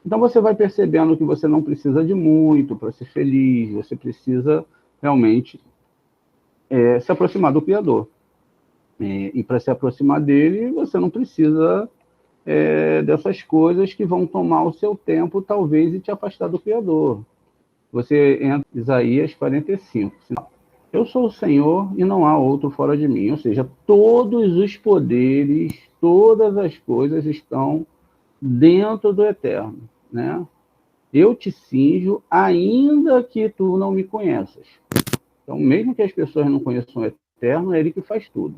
Então você vai percebendo que você não precisa de muito para ser feliz, você precisa realmente se aproximar do Criador. E para se aproximar dele, você não precisa dessas coisas que vão tomar o seu tempo, talvez, e te afastar do Criador. Você entra em Isaías 45. Eu sou o Senhor e não há outro fora de mim. Ou seja, todos os poderes, todas as coisas estão dentro do Eterno, né? Eu te cinjo, ainda que tu não me conheças. Então, mesmo que as pessoas não conheçam o Eterno, é Ele que faz tudo.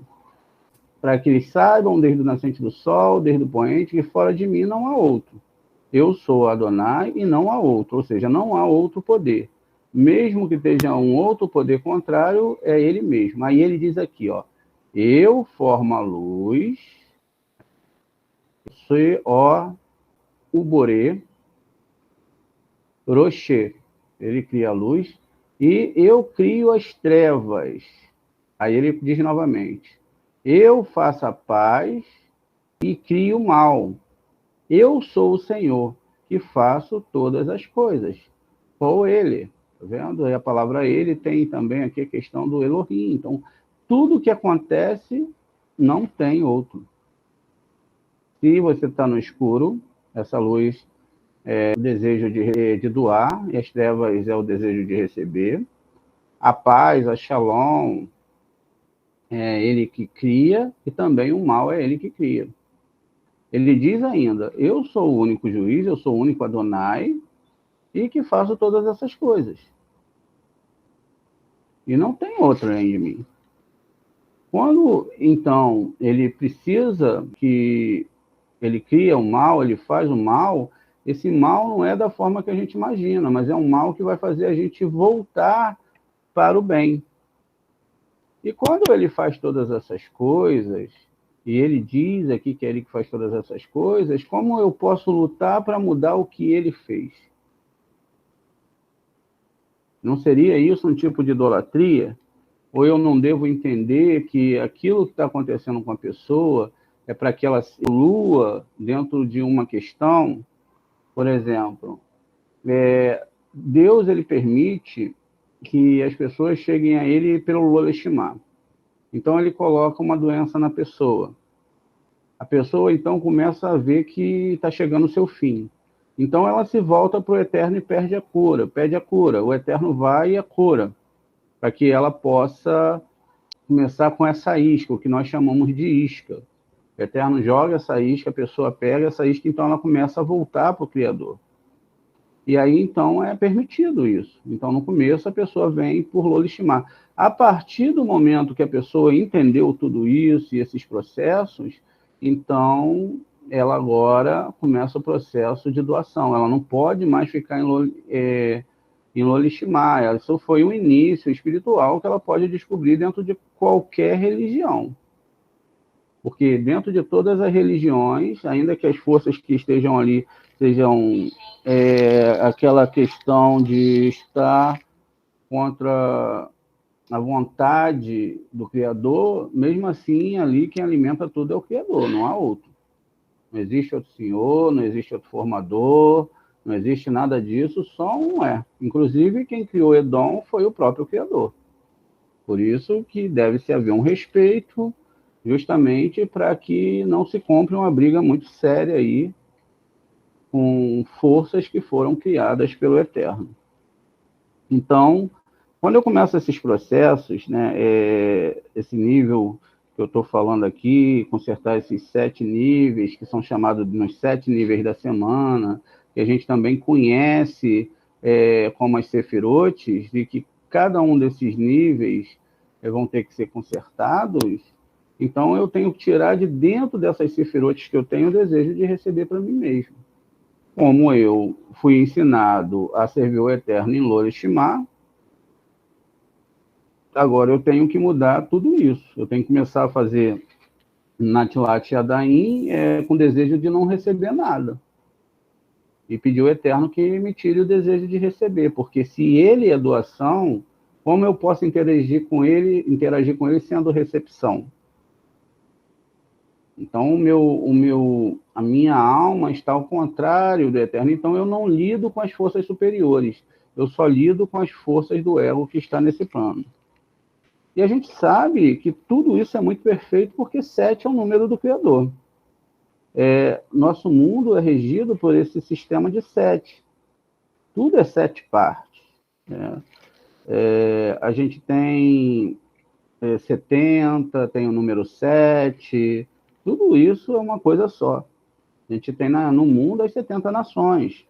Para que eles saibam, desde o nascente do sol, desde o poente, que fora de mim não há outro. Eu sou Adonai e não há outro, ou seja, não há outro poder. Mesmo que esteja um outro poder contrário, é Ele mesmo. Aí ele diz aqui, ó, eu formo a luz, ó, Uborê, Rocher, ele cria a luz, e eu crio as trevas. Aí ele diz novamente, eu faço a paz e crio o mal. Eu sou o Senhor, que faço todas as coisas. Ou ele, tá vendo? E a palavra ele tem também aqui a questão do Elohim. Então, tudo que acontece não tem outro. Se você está no escuro, essa luz é o desejo de doar, e as trevas é o desejo de receber. A paz, a shalom, é ele que cria, e também o mal é ele que cria. Ele diz ainda, eu sou o único juiz, eu sou o único Adonai, e que faço todas essas coisas. E não tem outro além de mim. Quando, então, ele precisa que ele cria o mal, ele faz o mal, esse mal não é da forma que a gente imagina, mas é um mal que vai fazer a gente voltar para o bem. E quando ele faz todas essas coisas, e ele diz aqui que é ele que faz todas essas coisas, como eu posso lutar para mudar o que ele fez? Não seria isso um tipo de idolatria? Ou eu não devo entender que aquilo que está acontecendo com a pessoa é para que ela se evolua dentro de uma questão? Por exemplo, Deus ele permite que as pessoas cheguem a ele pelo Loleshimá. Então ele coloca uma doença na pessoa. A pessoa então começa a ver que está chegando o seu fim. Então ela se volta para o Eterno e pede a cura. O Eterno vai e a cura, para que ela possa começar com essa isca, o que nós chamamos de isca. O Eterno joga essa isca, a pessoa pega essa isca, então ela começa a voltar para o Criador. E aí, então, é permitido isso. Então, no começo, a pessoa vem por Lolishimá. A partir do momento que a pessoa entendeu tudo isso e esses processos, então, ela agora começa o processo de doação. Ela não pode mais ficar em Lolishimá. Isso foi um início espiritual que ela pode descobrir dentro de qualquer religião. Porque dentro de todas as religiões, ainda que as forças que estejam ali sejam aquela questão de estar contra a vontade do Criador, mesmo assim, ali quem alimenta tudo é o Criador, não há outro. Não existe outro Senhor, não existe outro formador, não existe nada disso, só um é. Inclusive, quem criou Edom foi o próprio Criador. Por isso que deve-se haver um respeito, justamente para que não se compre uma briga muito séria aí com forças que foram criadas pelo Eterno. Então, quando eu começo esses processos, né, esse nível que eu estou falando aqui, consertar esses 7 níveis, que são chamados nos 7 níveis da semana, que a gente também conhece como as sefirotes, e que cada um desses níveis vão ter que ser consertados, então eu tenho que tirar de dentro dessas sefirotes que eu tenho o desejo de receber para mim mesmo. Como eu fui ensinado a servir o Eterno em Lorishimá, agora eu tenho que mudar tudo isso. Eu tenho que começar a fazer Natilat Yadaim com desejo de não receber nada. E pedir ao Eterno que me tire o desejo de receber, porque se ele é doação, como eu posso interagir com ele sendo recepção? Então, a minha alma está ao contrário do eterno. Então, eu não lido com as forças superiores. Eu só lido com as forças do ego que está nesse plano. E a gente sabe que tudo isso é muito perfeito porque 7 é o número do Criador. Nosso mundo é regido por esse sistema de 7. Tudo é 7 partes. Né? A gente tem 70, tem o número 7, tudo isso é uma coisa só. A gente tem no mundo as 70 nações,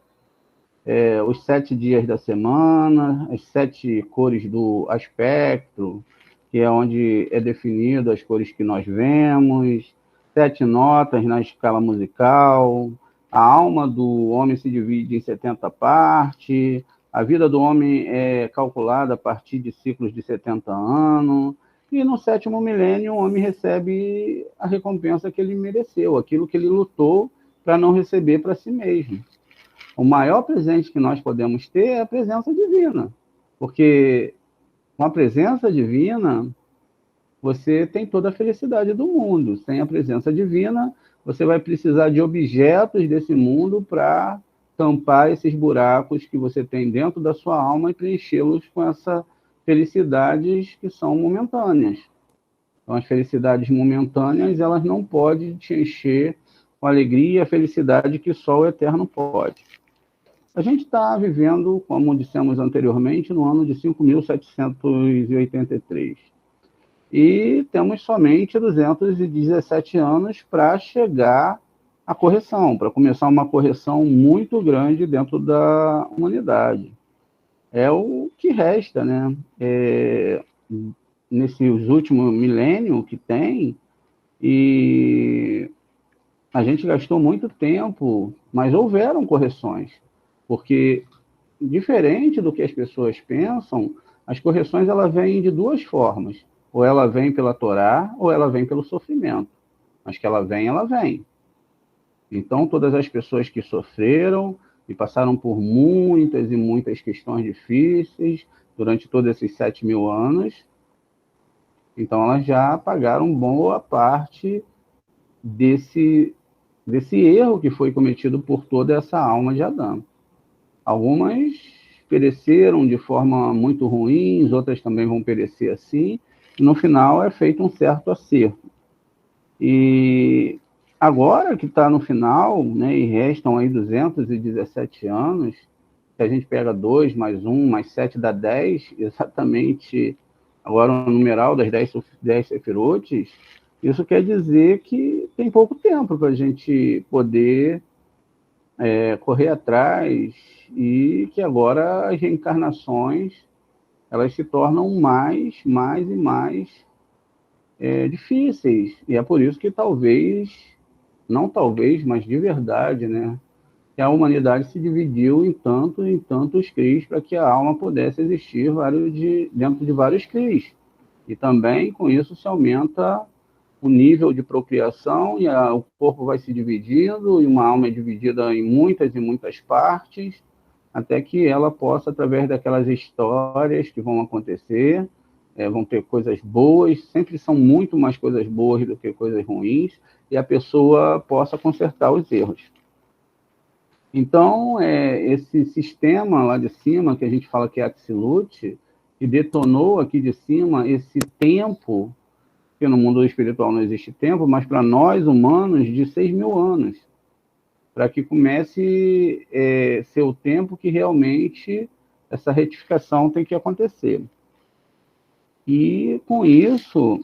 os 7 dias da semana, as 7 cores do aspecto, que é onde é definido as cores que nós vemos, 7 notas na escala musical, a alma do homem se divide em 70 partes, a vida do homem é calculada a partir de ciclos de 70 anos, e no 7º milênio o homem recebe a recompensa que ele mereceu, aquilo que ele lutou para não receber para si mesmo. O maior presente que nós podemos ter é a presença divina, porque com a presença divina, você tem toda a felicidade do mundo. Sem a presença divina, você vai precisar de objetos desse mundo para tampar esses buracos que você tem dentro da sua alma e preenchê-los com essas felicidades que são momentâneas. Então, as felicidades momentâneas, elas não podem te encher com alegria e a felicidade que só o eterno pode. A gente está vivendo, como dissemos anteriormente, no ano de 5.783. E temos somente 217 anos para chegar à correção, para começar uma correção muito grande dentro da humanidade. É o que resta, né? Nesses últimos milênios que tem, e a gente gastou muito tempo, mas houveram correções, porque, diferente do que as pessoas pensam, as correções elas vêm de duas formas. Ou ela vem pela Torá, ou ela vem pelo sofrimento. Mas que ela vem, ela vem. Então, todas as pessoas que sofreram e passaram por muitas e muitas questões difíceis durante todos esses 7.000 anos, então elas já pagaram boa parte desse erro que foi cometido por toda essa alma de Adão. Algumas pereceram de forma muito ruim, outras também vão perecer assim, e no final é feito um certo acerto. E agora que está no final, né, e restam aí 217 anos, se a gente pega 2 mais 1 mais 7 dá 10, exatamente agora o numeral das 10 sefirotes, isso quer dizer que tem pouco tempo para a gente poder correr atrás, e que agora as reencarnações elas se tornam mais e mais difíceis. E é por isso que talvez, não talvez, mas de verdade, né, que a humanidade se dividiu em tantos cris para que a alma pudesse existir dentro de vários cris. E também, com isso, se aumenta o nível de procriação e o corpo vai se dividindo, e uma alma é dividida em muitas e muitas partes, até que ela possa, através daquelas histórias que vão acontecer, vão ter coisas boas, sempre são muito mais coisas boas do que coisas ruins, e a pessoa possa consertar os erros. Então, esse sistema lá de cima, que a gente fala que é Axilut, que detonou aqui de cima esse tempo, porque no mundo espiritual não existe tempo, mas para nós humanos de 6.000 anos, para que comece a ser o tempo que realmente essa retificação tem que acontecer. E com isso,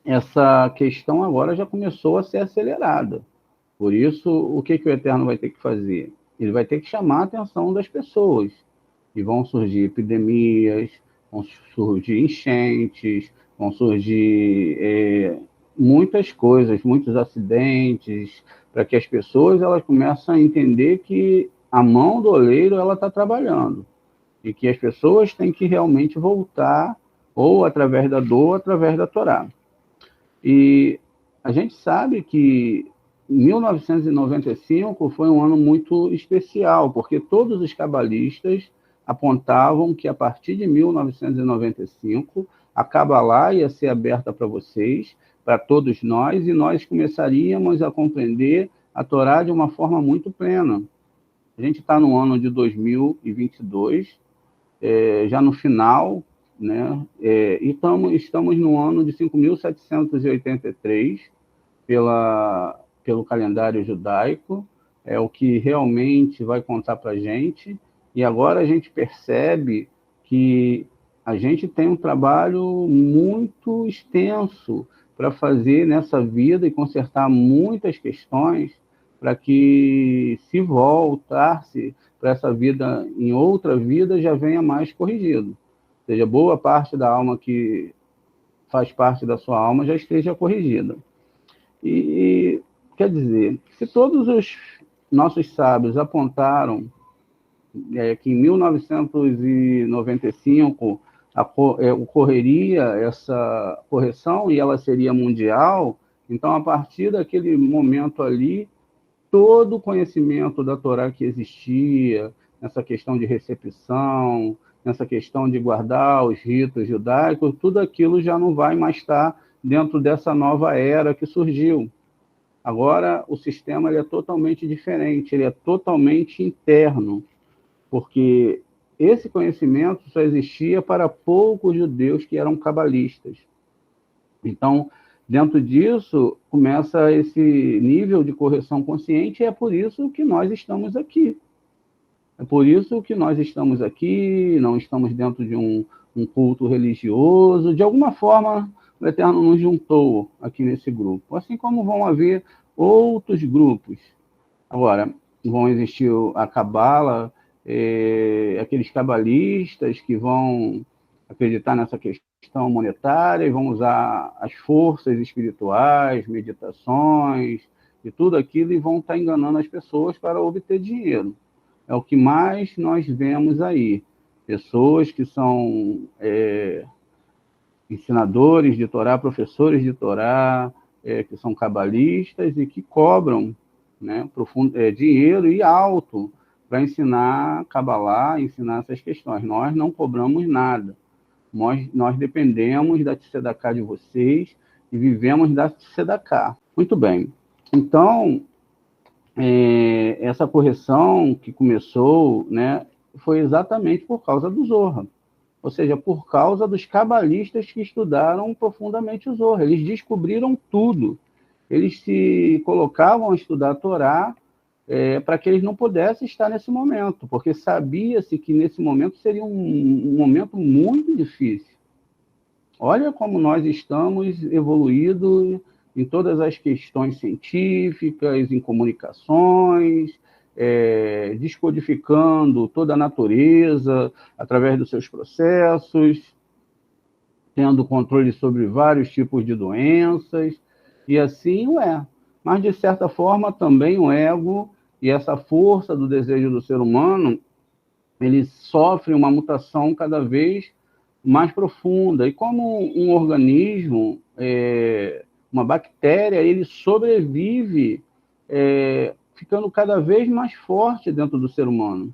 essa questão agora já começou a ser acelerada. Por isso, o que o Eterno vai ter que fazer? Ele vai ter que chamar a atenção das pessoas. E vão surgir epidemias, vão surgir enchentes, vão surgir muitas coisas, muitos acidentes, para que as pessoas elas comecem a entender que a mão do oleiro ela está trabalhando. E que as pessoas têm que realmente voltar, ou através da dor, ou através da Torá. E a gente sabe que 1995 foi um ano muito especial, porque todos os cabalistas apontavam que a partir de 1995 a Cabalá ia ser aberta para vocês, para todos nós, e nós começaríamos a compreender a Torá de uma forma muito plena. A gente está no ano de 2022, já no final, né? E estamos no ano de 5.783, pelo calendário judaico, é o que realmente vai contar para a gente, e agora a gente percebe que a gente tem um trabalho muito extenso para fazer nessa vida e consertar muitas questões para que, se voltar-se para essa vida em outra vida, já venha mais corrigido. Ou seja, boa parte da alma que faz parte da sua alma já esteja corrigida. E quer dizer, se todos os nossos sábios apontaram que em 1995 ocorreria essa correção e ela seria mundial, então, a partir daquele momento ali, todo o conhecimento da Torá que existia, nessa questão de recepção, nessa questão de guardar os ritos judaicos, tudo aquilo já não vai mais estar dentro dessa nova era que surgiu. Agora, o sistema ele é totalmente diferente, ele é totalmente interno, porque esse conhecimento só existia para poucos judeus que eram cabalistas. Então, dentro disso, começa esse nível de correção consciente, e é por isso que nós estamos aqui. É por isso que nós estamos aqui, não estamos dentro de um culto religioso. De alguma forma, o Eterno nos juntou aqui nesse grupo, assim como vão haver outros grupos. Agora, vão existir a Cabala, aqueles cabalistas que vão acreditar nessa questão monetária e vão usar as forças espirituais, meditações e tudo aquilo, e vão estar enganando as pessoas para obter dinheiro. É o que mais nós vemos aí. Pessoas que são ensinadores de Torá, professores de Torá, que são cabalistas e que cobram, né, dinheiro e alto para ensinar Cabalá, ensinar essas questões. Nós não cobramos nada. Nós dependemos da Tzedakah de vocês e vivemos da Tzedakah. Muito bem. Então, essa correção que começou, né, foi exatamente por causa do Zohar. Ou seja, por causa dos cabalistas que estudaram profundamente o Zohar. Eles descobriram tudo. Eles se colocavam a estudar a Torá para que eles não pudessem estar nesse momento, porque sabia-se que nesse momento seria um momento muito difícil. Olha como nós estamos evoluídos em todas as questões científicas, em comunicações, descodificando toda a natureza através dos seus processos, tendo controle sobre vários tipos de doenças, e assim o é. Mas, de certa forma, também o ego e essa força do desejo do ser humano, ele sofre uma mutação cada vez mais profunda. E como um organismo, uma bactéria, ele sobrevive ficando cada vez mais forte dentro do ser humano.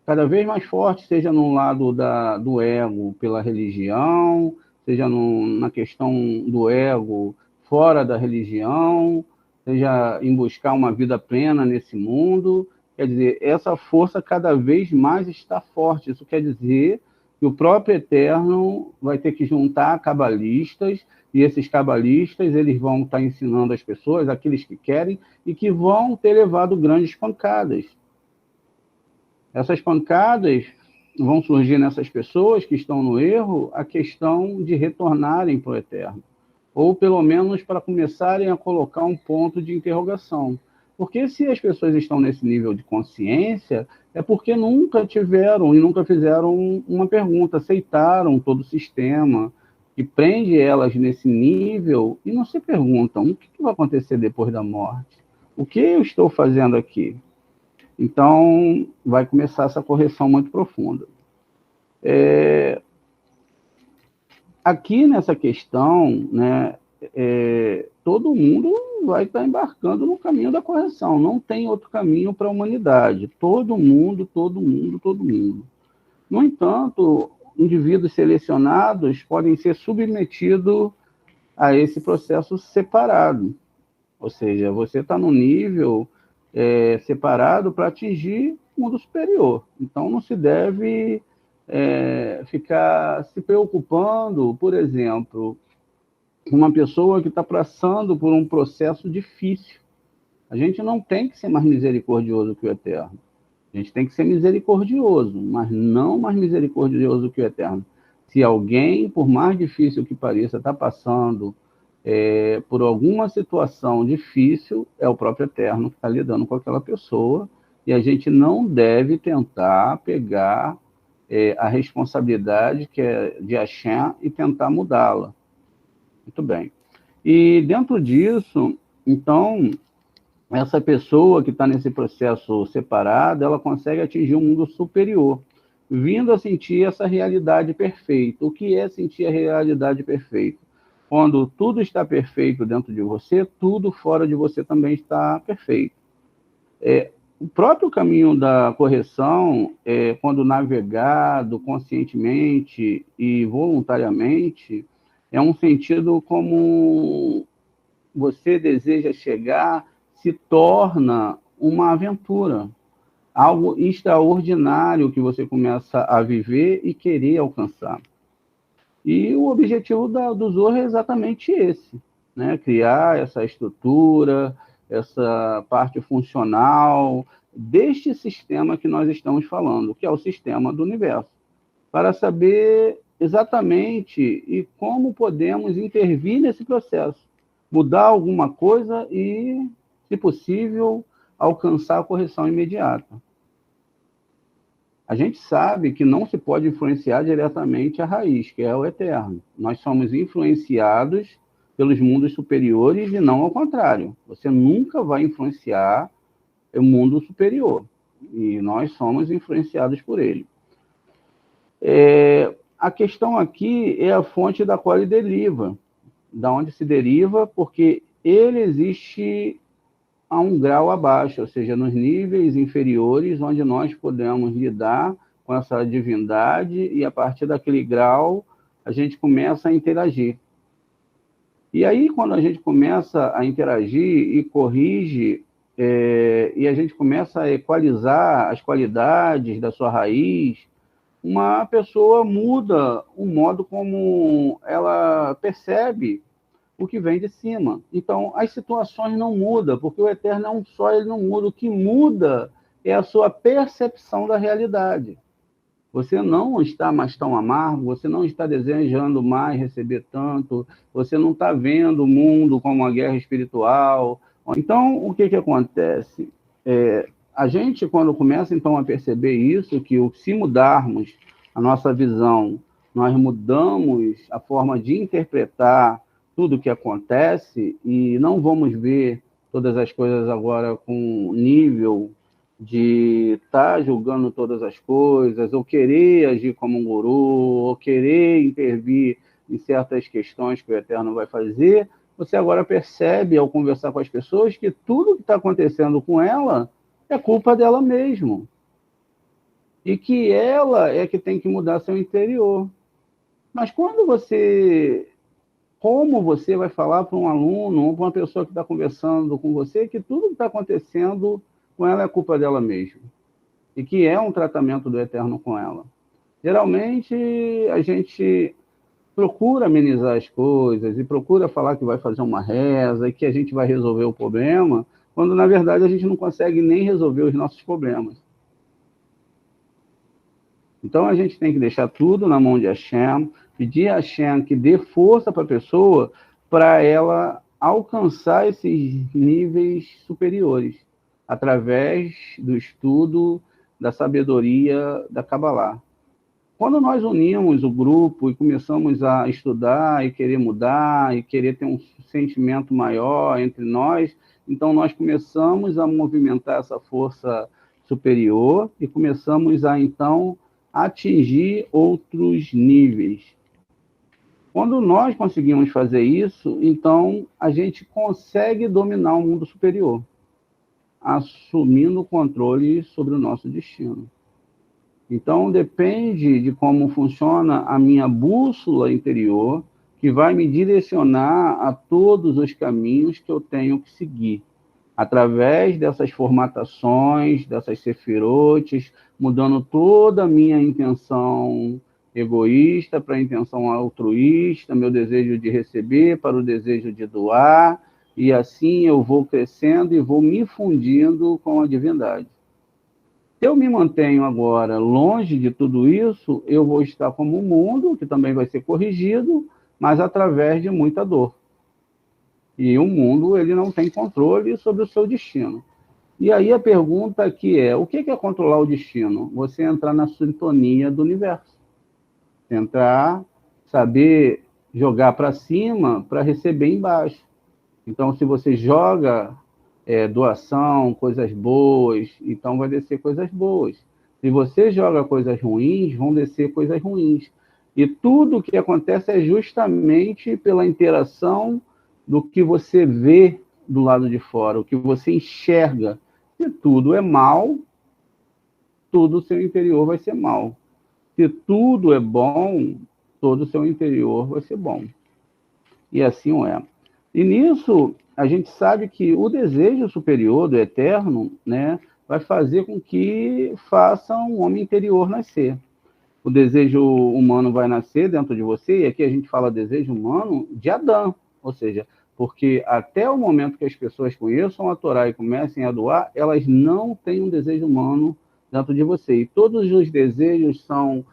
Cada vez mais forte, seja no lado do ego pela religião, seja na questão do ego fora da religião, seja em buscar uma vida plena nesse mundo. Quer dizer, essa força cada vez mais está forte. Isso quer dizer que o próprio Eterno vai ter que juntar cabalistas, e esses cabalistas eles vão estar ensinando as pessoas, aqueles que querem, e que vão ter levado grandes pancadas. Essas pancadas vão surgir nessas pessoas que estão no erro, a questão de retornarem para o Eterno, ou pelo menos para começarem a colocar um ponto de interrogação. Porque se as pessoas estão nesse nível de consciência, é porque nunca tiveram e nunca fizeram uma pergunta, aceitaram todo o sistema que prende elas nesse nível e não se perguntam o que vai acontecer depois da morte, o que eu estou fazendo aqui. Então, vai começar essa correção muito profunda. Aqui nessa questão, né, todo mundo vai estar embarcando no caminho da correção. Não tem outro caminho para a humanidade. Todo mundo. No entanto, indivíduos selecionados podem ser submetidos a esse processo separado. Ou seja, você está num nível separado para atingir o mundo superior. Então, não se deve ficar se preocupando, por exemplo, uma pessoa que está passando por um processo difícil. A gente não tem que ser mais misericordioso que o Eterno. A gente tem que ser misericordioso, mas não mais misericordioso que o Eterno. Se alguém, por mais difícil que pareça, está passando por alguma situação difícil, é o próprio Eterno que está lidando com aquela pessoa, e a gente não deve tentar pegar a responsabilidade que é de Hashem e tentar mudá-la. Muito bem. E dentro disso, então, essa pessoa que está nesse processo separado, ela consegue atingir um mundo superior, vindo a sentir essa realidade perfeita. O que é sentir a realidade perfeita? Quando tudo está perfeito dentro de você, tudo fora de você também está perfeito. O próprio caminho da correção, quando navegado conscientemente e voluntariamente, é um sentido como você deseja chegar, se torna uma aventura, algo extraordinário que você começa a viver e querer alcançar. E o objetivo do Zohar é exatamente esse, né? Criar essa estrutura, essa parte funcional deste sistema que nós estamos falando, que é o sistema do universo, para saber exatamente e como podemos intervir nesse processo, mudar alguma coisa e, se possível, alcançar a correção imediata. A gente sabe que não se pode influenciar diretamente a raiz, que é o eterno. Nós somos influenciados pelos mundos superiores e não ao contrário. Você nunca vai influenciar o mundo superior. E nós somos influenciados por ele. A questão aqui é a fonte da qual ele deriva. Da onde se deriva, porque ele existe a um grau abaixo, ou seja, nos níveis inferiores, onde nós podemos lidar com essa divindade e, a partir daquele grau, a gente começa a interagir. E aí, quando a gente começa a interagir e corrige, e a gente começa a equalizar as qualidades da sua raiz, uma pessoa muda o modo como ela percebe o que vem de cima. Então, as situações não mudam, porque o Eterno é um só, ele não muda. O que muda é a sua percepção da realidade. Você não está mais tão amargo, você não está desejando mais receber tanto, você não está vendo o mundo como uma guerra espiritual. Então, o que acontece? A gente, quando começa, então, a perceber isso, que se mudarmos a nossa visão, nós mudamos a forma de interpretar tudo o que acontece e não vamos ver todas as coisas agora com nível de estar julgando todas as coisas, ou querer agir como um guru, ou querer intervir em certas questões que o Eterno vai fazer, você agora percebe, ao conversar com as pessoas, que tudo que está acontecendo com ela é culpa dela mesma. E que ela é que tem que mudar seu interior. Mas quando você... Como você vai falar para um aluno ou para uma pessoa que está conversando com você que tudo que está acontecendo com ela é culpa dela mesma? E que é um tratamento do Eterno com ela. Geralmente, a gente procura amenizar as coisas e procura falar que vai fazer uma reza e que a gente vai resolver o problema, quando, na verdade, a gente não consegue nem resolver os nossos problemas. Então, a gente tem que deixar tudo na mão de Hashem, pedir a Hashem que dê força para a pessoa para ela alcançar esses níveis superiores, através do estudo da sabedoria da Kabbalah. Quando nós unimos o grupo e começamos a estudar e querer mudar, e querer ter um sentimento maior entre nós, então nós começamos a movimentar essa força superior e começamos a, então, atingir outros níveis. Quando nós conseguimos fazer isso, então a gente consegue dominar o mundo superior, assumindo o controle sobre o nosso destino. Então, depende de como funciona a minha bússola interior, que vai me direcionar a todos os caminhos que eu tenho que seguir, através dessas formatações, dessas sefirotes, mudando toda a minha intenção egoísta para a intenção altruísta, meu desejo de receber para o desejo de doar, e assim eu vou crescendo e vou me fundindo com a divindade. Se eu me mantenho agora longe de tudo isso, eu vou estar como o mundo, que também vai ser corrigido, mas através de muita dor. E o mundo, ele não tem controle sobre o seu destino. E aí a pergunta aqui é, o que é controlar o destino? Você entrar na sintonia do universo. Entrar, saber jogar para cima para receber embaixo. Então, se você joga doação, coisas boas, então vai descer coisas boas. Se você joga coisas ruins, vão descer coisas ruins. E tudo o que acontece é justamente pela interação do que você vê do lado de fora, o que você enxerga. Se tudo é mal, todo o seu interior vai ser mal. Se tudo é bom, todo o seu interior vai ser bom. E assim é. E nisso, a gente sabe que o desejo superior do eterno, né, vai fazer com que faça um homem interior nascer. O desejo humano vai nascer dentro de você, e aqui a gente fala desejo humano de Adão, ou seja, porque até o momento que as pessoas conheçam a Torá e comecem a doar, elas não têm um desejo humano dentro de você. E todos os desejos são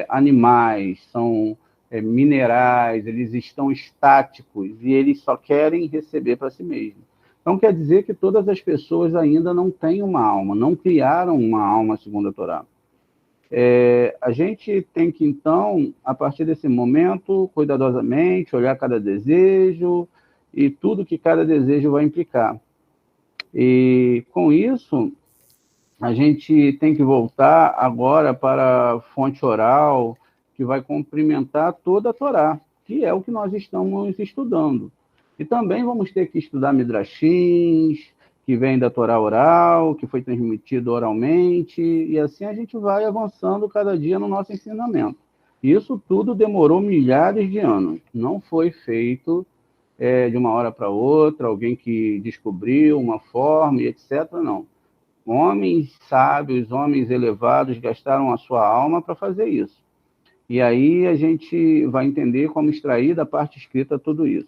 animais, são minerais, eles estão estáticos e eles só querem receber para si mesmos. Então quer dizer que todas as pessoas ainda não têm uma alma, não criaram uma alma segundo a Torá. A gente tem que, então, a partir desse momento, cuidadosamente, olhar cada desejo e tudo que cada desejo vai implicar. E, com isso, a gente tem que voltar agora para a fonte oral, que vai cumprimentar toda a Torá, que é o que nós estamos estudando. E também vamos ter que estudar midrashins, que vem da Torá oral, que foi transmitido oralmente, e assim a gente vai avançando cada dia no nosso ensinamento. Isso tudo demorou milhares de anos, não foi feito de uma hora para outra, alguém que descobriu uma forma e etc. Não. Homens sábios, homens elevados gastaram a sua alma para fazer isso. E aí a gente vai entender como extrair da parte escrita tudo isso.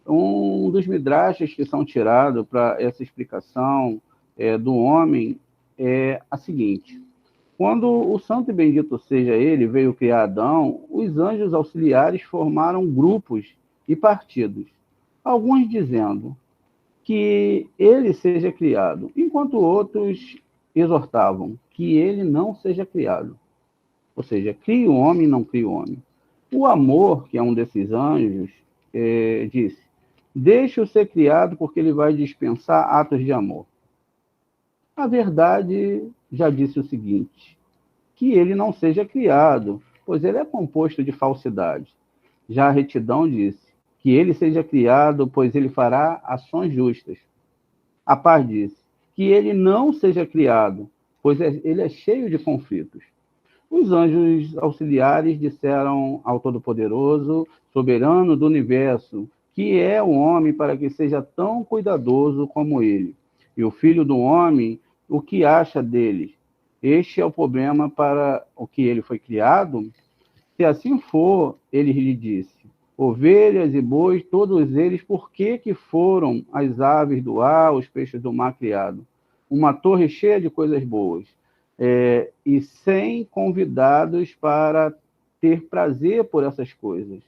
Um dos midrashes que são tirados para essa explicação do homem é a seguinte: quando o santo e bendito seja ele veio criar Adão, os anjos auxiliares formaram grupos e partidos, alguns dizendo que ele seja criado, enquanto outros exortavam que ele não seja criado. Ou seja, crie o homem, não crie o homem. O amor, que é um desses anjos, disse: deixe-o ser criado porque ele vai dispensar atos de amor. A verdade já disse o seguinte: que ele não seja criado, pois ele é composto de falsidade. Já a retidão disse: que ele seja criado, pois ele fará ações justas. A paz disse: que ele não seja criado, pois ele é cheio de conflitos. Os anjos auxiliares disseram ao Todo-Poderoso, soberano do universo, que é o homem para que seja tão cuidadoso como ele. E o filho do homem, o que acha deles? Este é o problema para o que ele foi criado? Se assim for, ele lhe disse: ovelhas e bois, todos eles, por que foram as aves do ar, os peixes do mar criados? Uma torre cheia de coisas boas. E sem convidados para ter prazer por essas coisas.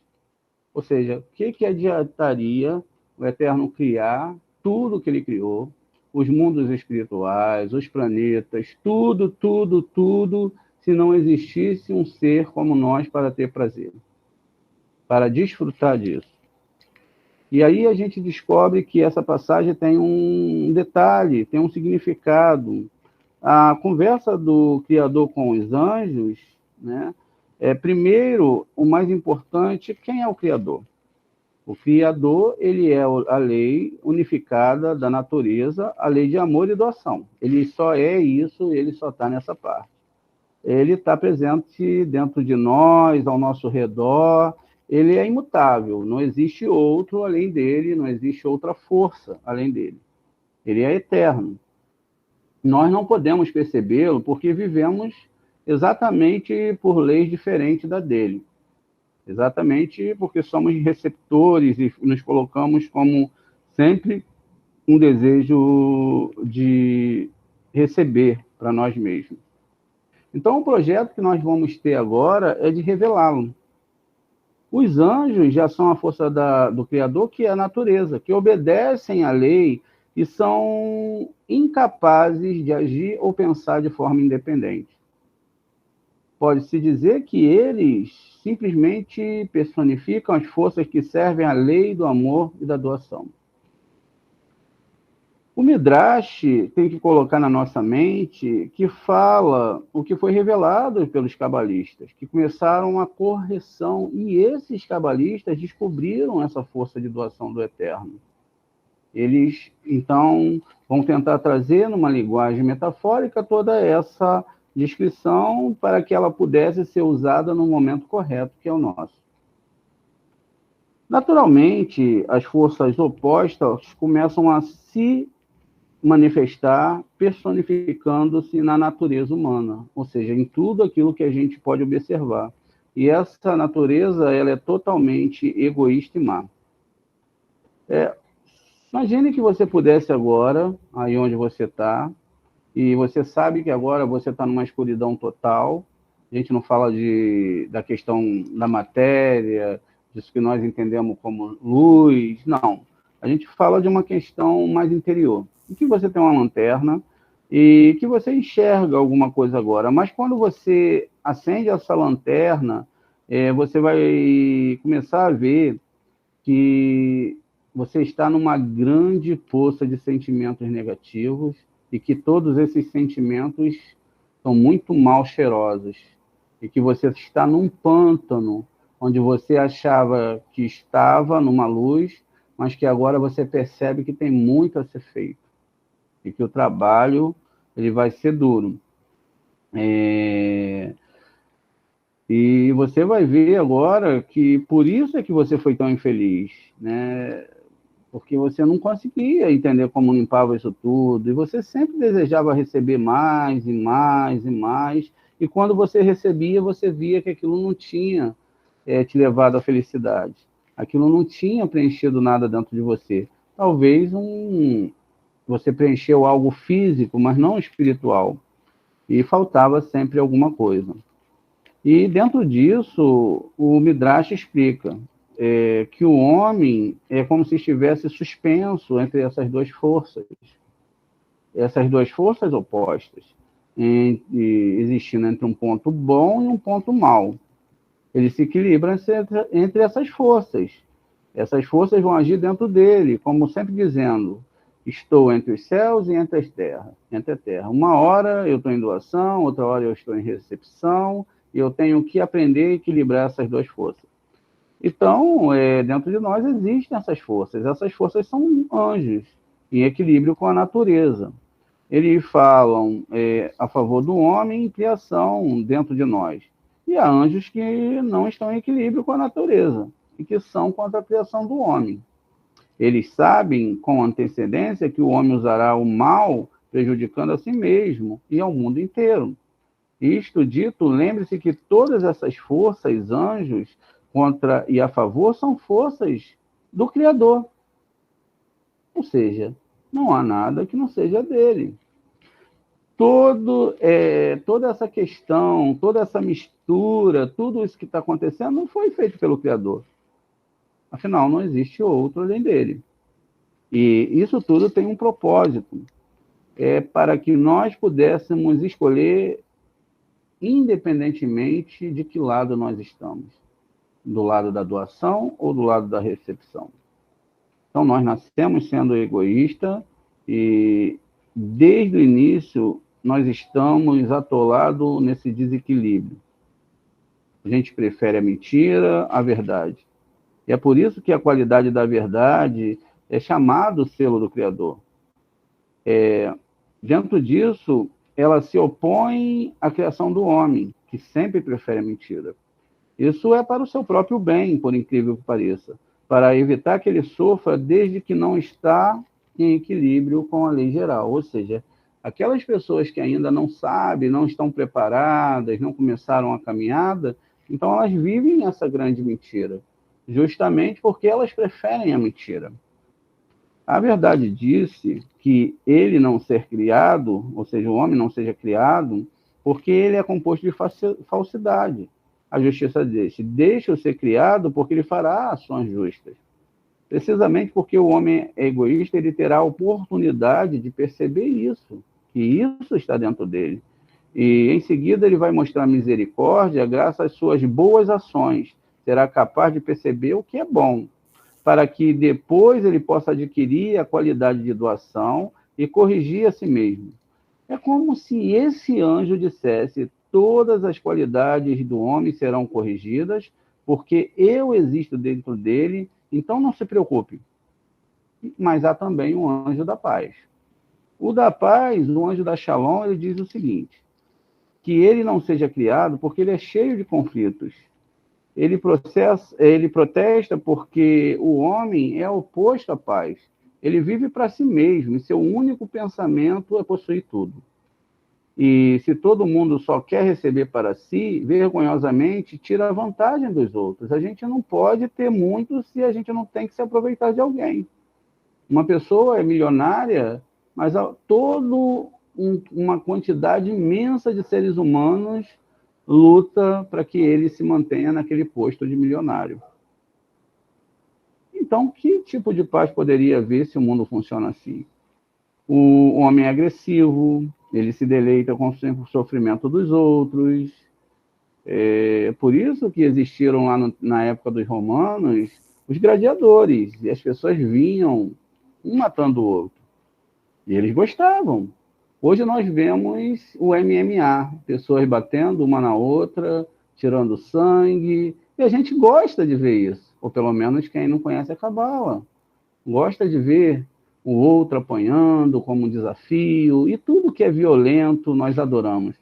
Ou seja, o que adiantaria o Eterno criar tudo que ele criou, os mundos espirituais, os planetas, tudo, se não existisse um ser como nós para ter prazer, para desfrutar disso. E aí a gente descobre que essa passagem tem um detalhe, tem um significado. A conversa do Criador com os anjos, né, primeiro, o mais importante, quem é o Criador? O Criador, ele é a lei unificada da natureza, a lei de amor e doação. Ele só é isso, ele só está nessa parte. Ele está presente dentro de nós, ao nosso redor, ele é imutável, não existe outro além dele, não existe outra força além dele. Ele é eterno. Nós não podemos percebê-lo porque vivemos exatamente por leis diferentes da dele. Exatamente porque somos receptores e nos colocamos como sempre um desejo de receber para nós mesmos. Então, o projeto que nós vamos ter agora é de revelá-lo. Os anjos já são a força do Criador, que é a natureza, que obedecem à lei e são incapazes de agir ou pensar de forma independente. Pode-se dizer que eles simplesmente personificam as forças que servem à lei do amor e da doação. O Midrash tem que colocar na nossa mente que fala o que foi revelado pelos cabalistas, que começaram a correção, e esses cabalistas descobriram essa força de doação do Eterno. Eles, então, vão tentar trazer numa linguagem metafórica toda essa descrição para que ela pudesse ser usada no momento correto, que é o nosso. Naturalmente, as forças opostas começam a se manifestar personificando-se na natureza humana, ou seja, em tudo aquilo que a gente pode observar. E essa natureza, ela é totalmente egoísta e má. Imagine que você pudesse agora, aí onde você está, e você sabe que agora você está numa escuridão total. A gente não fala da questão da matéria, disso que nós entendemos como luz, não. A gente fala de uma questão mais interior, em que você tem uma lanterna e que você enxerga alguma coisa agora, mas quando você acende essa lanterna, você vai começar a ver que você está numa grande poça de sentimentos negativos e que todos esses sentimentos são muito mal cheirosos e que você está num pântano onde você achava que estava numa luz, mas que agora você percebe que tem muito a ser feito e que o trabalho ele vai ser duro. E você vai ver agora que por isso é que você foi tão infeliz, né? Porque você não conseguia entender como limpava isso tudo, e você sempre desejava receber mais e mais e mais, e quando você recebia, você via que aquilo não tinha te levado à felicidade. Aquilo não tinha preenchido nada dentro de você. Talvez você preencheu algo físico, mas não espiritual, e faltava sempre alguma coisa. E dentro disso, o Midrash explica que o homem é como se estivesse suspenso entre essas duas forças opostas, existindo entre um ponto bom e um ponto mau. Ele se equilibra entre essas forças. Essas forças vão agir dentro dele, como sempre dizendo, estou entre os céus e entre a terra. Uma hora eu estou em doação, outra hora eu estou em recepção, e eu tenho que aprender a equilibrar essas duas forças. Então, dentro de nós existem essas forças. Essas forças são anjos, em equilíbrio com a natureza. Eles falam a favor do homem em criação dentro de nós. E há anjos que não estão em equilíbrio com a natureza, e que são contra a criação do homem. Eles sabem com antecedência que o homem usará o mal, prejudicando a si mesmo e ao mundo inteiro. Isto dito, lembre-se que todas essas forças, anjos, contra e a favor, são forças do Criador. Ou seja, não há nada que não seja dele. Toda essa questão, toda essa mistura, tudo isso que está acontecendo não foi feito pelo Criador. Afinal, não existe outro além dele. E isso tudo tem um propósito. Para que nós pudéssemos escolher independentemente de que lado nós estamos, do lado da doação ou do lado da recepção. Então, nós nascemos sendo egoístas e, desde o início, nós estamos atolados nesse desequilíbrio. A gente prefere a mentira à verdade. E é por isso que a qualidade da verdade é chamado selo do Criador. Dentro disso, ela se opõe à criação do homem, que sempre prefere a mentira. Isso é para o seu próprio bem, por incrível que pareça, para evitar que ele sofra desde que não está em equilíbrio com a lei geral. Ou seja, aquelas pessoas que ainda não sabem, não estão preparadas, não começaram a caminhada, então elas vivem essa grande mentira, justamente porque elas preferem a mentira. A verdade disse que ele não ser criado, ou seja, o homem não seja criado, porque ele é composto de falsidade. A justiça disse, deixa-o ser criado porque ele fará ações justas. Precisamente porque o homem é egoísta, ele terá a oportunidade de perceber isso, que isso está dentro dele. E em seguida ele vai mostrar misericórdia graças às suas boas ações. Será capaz de perceber o que é bom, para que depois ele possa adquirir a qualidade de doação e corrigir a si mesmo. É como se esse anjo dissesse: todas as qualidades do homem serão corrigidas, porque eu existo dentro dele, então não se preocupe. Mas há também um anjo da paz. O da paz, o anjo da Shalom, ele diz o seguinte: que ele não seja criado porque ele é cheio de conflitos. Ele protesta porque o homem é oposto à paz. Ele vive para si mesmo e seu único pensamento é possuir tudo. E se todo mundo só quer receber para si, vergonhosamente tira a vantagem dos outros. A gente não pode ter muito se a gente não tem que se aproveitar de alguém. Uma pessoa é milionária, mas uma quantidade imensa de seres humanos luta para que ele se mantenha naquele posto de milionário. Então, que tipo de paz poderia haver se o mundo funciona assim? O homem é agressivo, ele se deleita com o sofrimento dos outros. É por isso que existiram lá na época dos romanos os gladiadores, e as pessoas vinham um matando o outro. E eles gostavam. Hoje nós vemos o MMA, pessoas batendo uma na outra, tirando sangue, e a gente gosta de ver isso, ou pelo menos quem não conhece a Cabala. Gosta de ver o outro apanhando como um desafio, e tudo que é violento nós adoramos.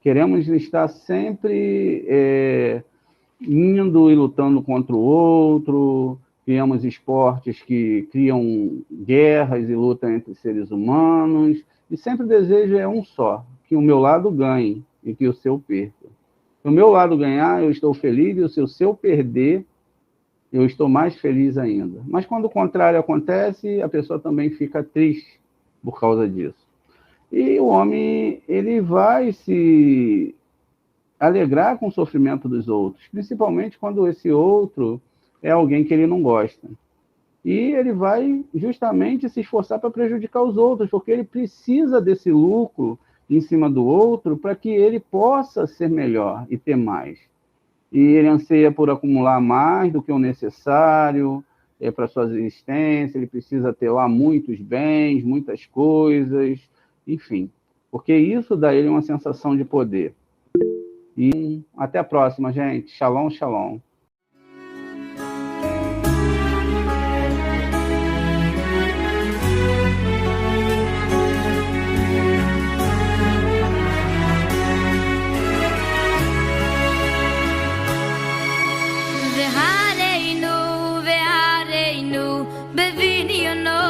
Queremos estar sempre indo e lutando contra o outro. Criamos esportes que criam guerras e lutam entre seres humanos, e sempre o desejo é um só, que o meu lado ganhe e que o seu perca. Se o meu lado ganhar, eu estou feliz, e se o seu perder, eu estou mais feliz ainda. Mas quando o contrário acontece, a pessoa também fica triste por causa disso. E o homem, ele vai se alegrar com o sofrimento dos outros, principalmente quando esse outro é alguém que ele não gosta. E ele vai justamente se esforçar para prejudicar os outros, porque ele precisa desse lucro em cima do outro para que ele possa ser melhor e ter mais. E ele anseia por acumular mais do que o necessário para sua existência, ele precisa ter lá muitos bens, muitas coisas, enfim. Porque isso dá a ele uma sensação de poder. E até a próxima, gente. Shalom, shalom. Bevinia, no.